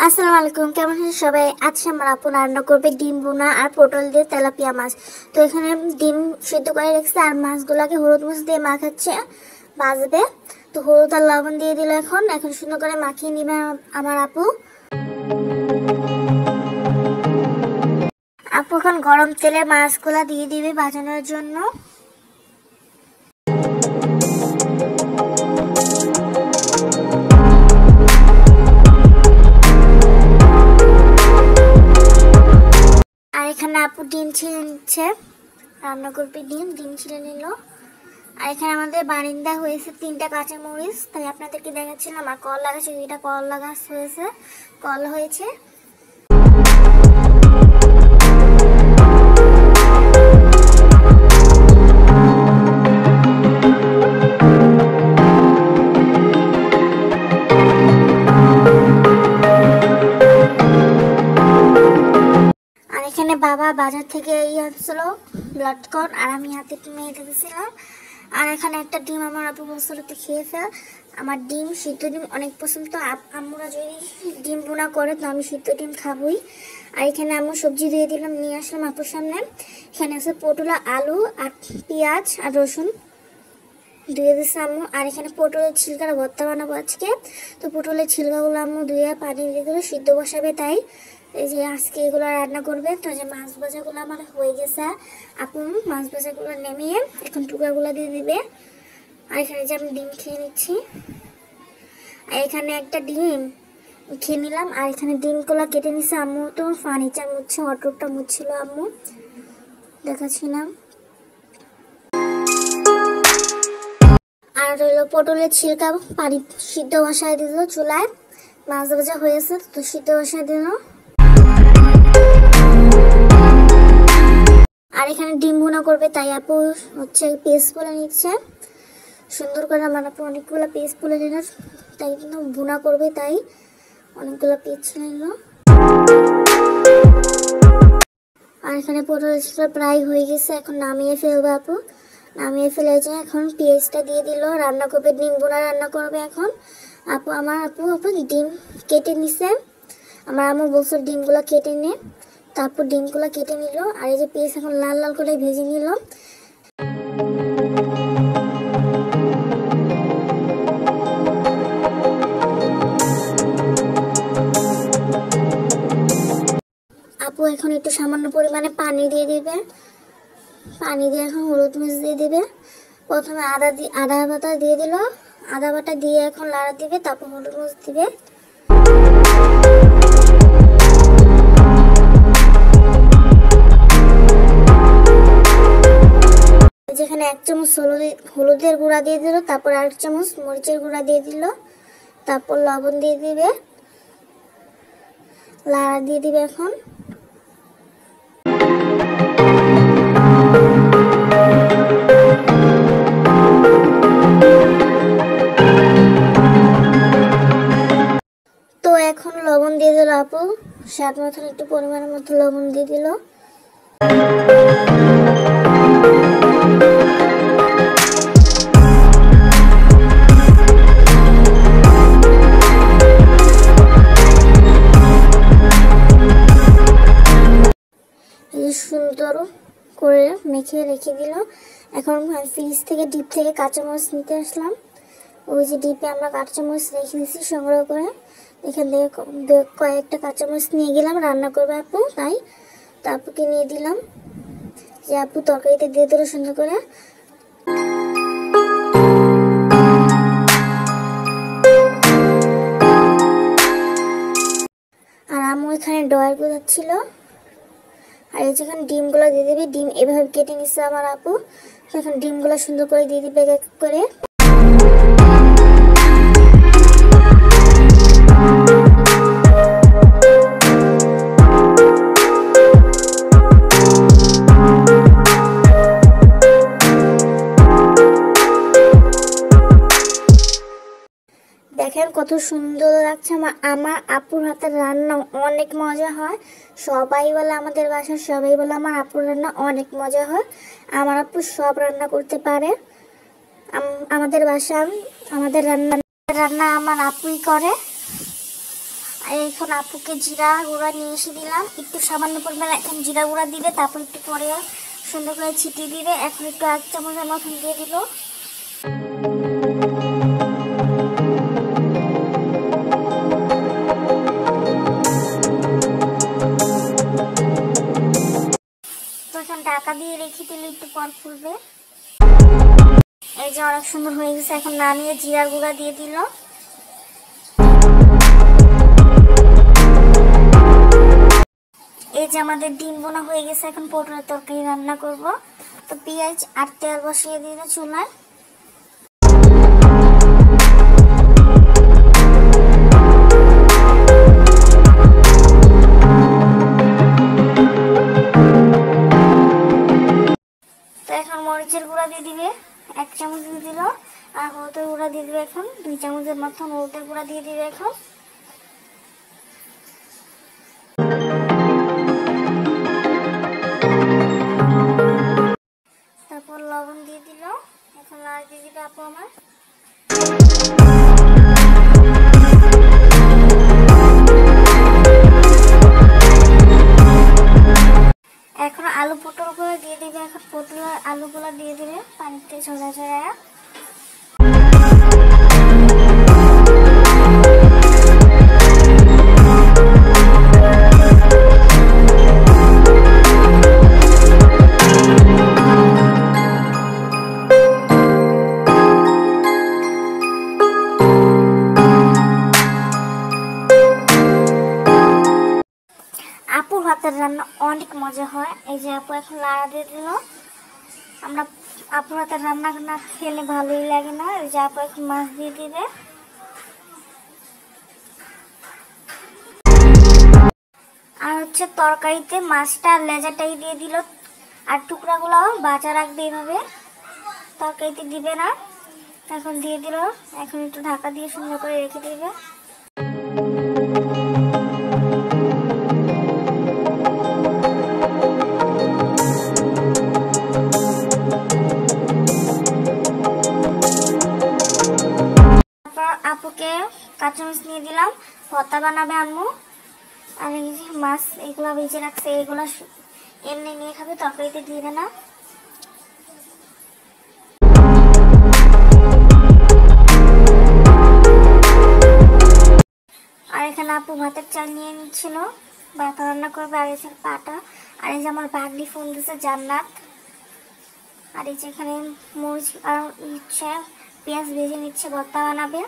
আসসালামু আলাইকুম, কেমন আছেন সবাই? আজকে আমার আপু রান্না করবে ডিম ভুনা আর পটল দিয়ে তেলাপিয়া মাছ। তো এখানে ডিম সিদ্ধ করে রেখেছে আর মাছগুলোকে হলুদ মরিচ দিয়ে মাখাচ্ছে, ভাজবে। তো হলুদ আর লবণ দিয়ে দিল। এখন সুন্দর করে মাখিয়ে নিবে আমার আপু। আপু এখন গরম তেলে মাছগুলা দিয়ে দিবে ভাজানোর জন্য। এখানে আপু ডিম ছিলে নিচ্ছে, রান্না করবে। ডিম ছিলে নিল। আর এখানে আমাদের বারিন্দা হয়েছে 3টা কাঁচামরিচ, তাই আপনাদেরকে দেখাচ্ছিলাম। আর করলা গাছ, 2টা করলা গাছ হয়েছে, করলা হয়েছে। এখানে বাবা বাজার থেকে আনছিল ব্লডকর্ন, আর আমি হাতে মেয়ে দিয়েছিলাম। আর এখানে একটা ডিম আমার আপু বলছিল তো খেয়ে ফেল। আমার ডিম, সিদ্ধ ডিম অনেক পছন্দ। তো আম্মুরা যদি ডিম ভুনা করে তো আমি সিদ্ধ ডিম খাবই। আর এখানে আম্মু সবজি দিয়ে দিলাম, নিয়ে আসলাম আপুর সামনে। এখানে আছে পটল, আলু আর পেঁয়াজ আর রসুন ধুয়ে দিচ্ছে আম্মু। আর এখানে পটলের ছিলকাটা ভর্তা বানাবো আজকে। তো পটলের ছিলকাগুলো আম্মু ধুয়ে পানি দিয়ে দিল, সিদ্ধ বসাবে। তাই এই যে আজকে এগুলো রান্না করবে। তো যে মাছ ভাজাগুলো আমার হয়ে গেছে, আপু মাছ ভাজাগুলো নেমিয়ে এখন টুকরাগুলো দিয়ে দিবে। আর এখানে যে আমি ডিম খেয়ে নিচ্ছি, আর এখানে একটা ডিম খেয়ে নিলাম। আর এখানে ডিমগুলো কেটে নিচ্ছে আম্মু। তো ফার্নিচার মুছছে, অটোটা মুছছিল আম্মু, দেখাচ্ছিলাম। আর রইল পটলের ছিলকা, পানি সিদ্ধ বসায় দিল চুলায়। মাছ ভাজা হয়েছে, তো সিদ্ধ বসায় দিল। আর এখানে ডিম ভুনা করবে, তাই আপু পেস্ট বলে নিচ্ছে সুন্দর করে। আমার আপু অনেকগুলো পেস্ট বলে নিল, তাই কিন্তু ভুনা করবে, তাই অনেকগুলো পেস্ট নিল। আর এখানে পটলের ছিলকা প্রায় হয়ে গেছে, এখন নামিয়ে ফেলবে আপু। নামিয়ে ফেলে যে এখন পেঁয়াজটা দিয়ে দিল, রান্না করবে, ডিম ভুনা রান্না করবে এখন আমার আপু ডিম কেটে নিছে। আমার আম্মু বলছে ডিমগুলো কেটে নে, তারপর ডিমগুলো কেটে নিল। আর এই যে পেঁয়াজ এখন লাল লাল করে ভেজে নিল। আপু এখন একটু সামান্য পরিমাণে পানি দিয়ে দিবে। পানি দিয়ে এখন হলুদ মরিচ দিয়ে দিবে। প্রথমে আদা বাটা দিয়ে দিল, আদা বাটা দিয়ে এখন লাড়া দিবে, তারপর হলুদ মরিচ দিবে। যেখানে 1 চামচ হলুদের গুঁড়া দিয়ে দিল, তারপর 1 চামচ মরিচের গুঁড়া দিয়ে দিল, তারপর লবণ দিয়ে দিবে, লাড়া দিয়ে দিবে এখন। তো এখন লবণ দিয়ে দিল আপু, স্বাদ মতন একটু পরিমাণের মতো লবণ দিয়ে দিল। সুন্দর করে মেখে রেখে দিল। এখন ফ্রিজ থেকে ডিপ থেকে কাঁচামরিচ নিতে আসলাম। ওই যে ডিপে আমরা কাঁচামরিচ রেখে দিয়েছি সংগ্রহ করে, এখান থেকে কয়েকটা কাঁচামরিচ নিয়ে গেলাম, রান্না করবে আপু, তাই তো আপুকে নিয়ে দিলাম যে আপু তরকারিতে দিয়ে দিল সুন্দর করে। আর আম্মু এখানে ডয়ার গোছাচ্ছিল। আর এই যেখানে ডিমগুলো দিয়ে দিবি, ডিম এভাবে কেটে নিচ্ছে আমার আপু। এখন ডিমগুলো সুন্দর করে দিয়ে দিবে এক এক করে। দেখেন কত সুন্দর লাগছে। আমার আপুর হাতের রান্না অনেক মজা হয়। সবাই বলে, আমাদের বাসার সবাই বলে আমার আপুর রান্না অনেক মজা হয়। আমার আপু সব রান্না করতে পারে। আমাদের বাসায় আমাদের রান্না আমার আপুই করে। আর এখন আপুকে জিরা গুঁড়া নিয়ে এসে দিলাম, একটু সামান্য পরিমাণে এখন জিরা গুঁড়া দিবে, তারপর একটু পরে সুন্দর করে ছিটিয়ে দিবে। এখন একটু 1 চামচের মতন দিয়ে দিল। তো এখন ঢাকা দিয়ে রেখে দিলে একটু পর ফুলবে। এই যে অনেক সুন্দর হয়ে গেছে। এখন নামিয়ে জিরা গুঁড়া দিয়ে দিল। এই যে আমাদের ডিম বোনা হয়ে গেছে। এখন পটলের তরকারি রান্না করব। তো পেঁয়াজ আর তেল বসিয়ে দিল চুলায়। তো এখন মরিচের গুঁড়া দিয়ে দিবে, 1 চামচ দিয়ে দিল। আর হলুদের গুঁড়া দিয়ে দিবে এখন 2 চামচের মতন হলুদের গুঁড়া দিয়ে দিবে এখন। তারপর লবণ দিয়ে দিল। এখন আর দিয়ে দিবে আপু আমার। এখন আলু পটল গুলো দিয়ে দিবে। এখন পটল আর আলুগুলো দিয়ে দিবে পানিতে ঝরা ঝরা। আপুর হাতের রান্না অনেক মজা হয়। এই যে আপু এখন লাড়া দিয়ে দিল। আমরা আপুর হাতের রান্না না খেলে ভালোই লাগে না। এই যে আপু এখন মাছ দিয়ে দিবে। আর হচ্ছে তরকারিতে মাছটা লেজাটাই দিয়ে দিল। আর টুকরাগুলো বাঁচা রাখবে এইভাবে, তরকারিতে দিবে না। এখন দিয়ে দিল। এখন একটু ঢাকা দিয়ে সুন্দর করে রেখে দিবে। আপুকে কাঁচামরিচ নিয়ে দিলাম, ভর্তা বানাবে আম্মু। আর এই যে মাছ এগুলো ভেজে রাখছে, এগুলো এমনি নিয়ে খাবে, তরকারিতে দিবে না। আর এখানে আপু ভাতের চাল নিয়ে নিচ্ছিল, ভাত রান্না করবে। আর এই যে পাটা। আর এই যে আমার ভাগ্নি ফোন দিচ্ছে জান্নাত। আর এই যে এখানে মরিচ আর ইচ্ছে পেঁয়াজ ভেজে নিচ্ছে, ভর্তা বানাবে।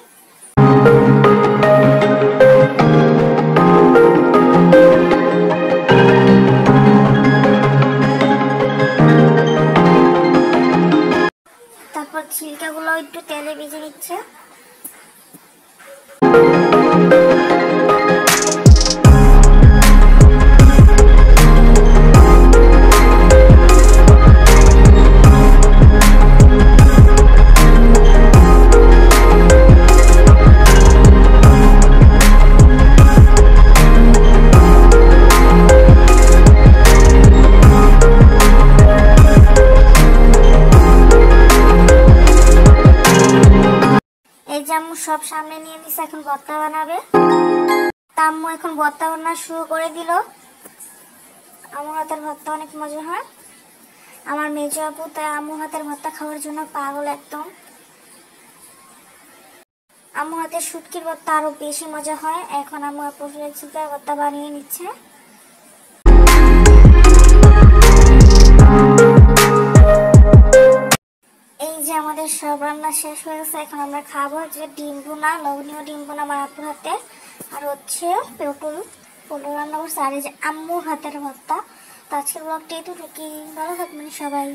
তারপর ছিলকাগুলো একটু তেলে ভেজে নিচ্ছে। আম্মু সব সামনে নিয়ে নিচ্ছে, এখন ভর্তা বানাবে। আম্মু এখন ভর্তা বানানো শুরু করে দিল। আমার হাতের ভর্তা অনেক মজা হয়। আমার মেজো আপু তাই আম্মু হাতের ভর্তা খাওয়ার জন্য পাগল একদম। আম্মু হাতের শুটকির ভর্তা আরো বেশি মজা হয়। এখন আম্মু আপু চিকেন ভর্তা বানিয়ে নিচ্ছে। এই যে আমাদের সব রান্না শেষ হয়ে গেছে। এখন আমরা খাবো যে ডিম ভুনা, লবণীয় ডিম ভুনা আমার আপুর হাতে। আর হচ্ছে পটল রান্না করছে। আর এই যে আম্মুর হাতের ভর্তা। তো আজকের ব্লগটা এতটুকুই। ভালো থাকবেন সবাই।